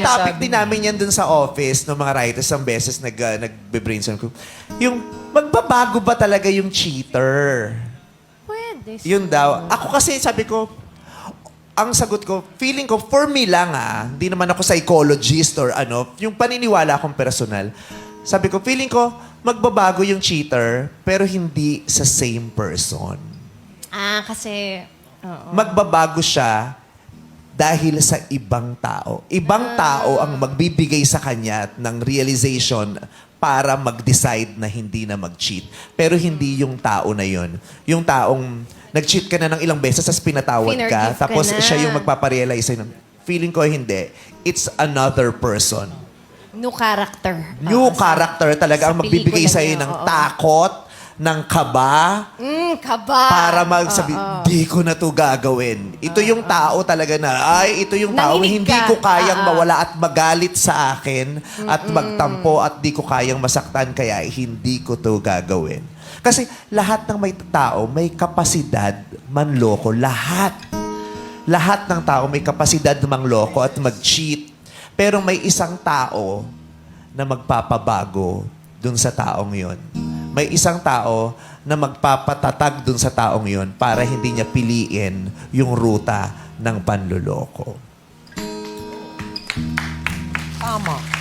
topic din namin yan dun sa office ng mga writers ang beses nagbe-brainstorm ko. Yung magbabago ba talaga yung cheater? Pwede. Yun daw. Ako kasi sabi ko, ang sagot ko, feeling ko, for me lang hindi naman ako psychologist or ano, yung paniniwala akong personal. Sabi ko, feeling ko, magbabago yung cheater, pero hindi sa same person. Kasi... Oo. Magbabago siya dahil sa ibang tao. Ibang tao ang magbibigay sa kanya ng realization para mag-decide na hindi na mag-cheat. Pero hindi yung tao na yun. Yung taong nag-cheat ka na ng ilang beses, tapos pinatawad ka, Finorgive ka tapos na. siya yung magpaparealize sa'yo. Feeling ko hindi. It's another person. New character. New character talaga ang sa magbibigay pelikula sa'yo niya, ng oo. takot, ng kaba, Kaba. para magsabi, di ko na to gagawin. Ito yung tao talaga na, ito yung tao Nanginig hindi ka. ko kayang mawala at magalit sa akin at magtampo at di ko kayang masaktan kaya hindi ko to gagawin. Kasi lahat ng may tao may kapasidad manloko. Lahat. Lahat ng tao may kapasidad manloko at mag-cheat. Pero may isang tao na magpapabago dun sa taong yon. May isang tao na magpapatatag dun sa taong yon para hindi niya piliin yung ruta ng panluloko. Tama.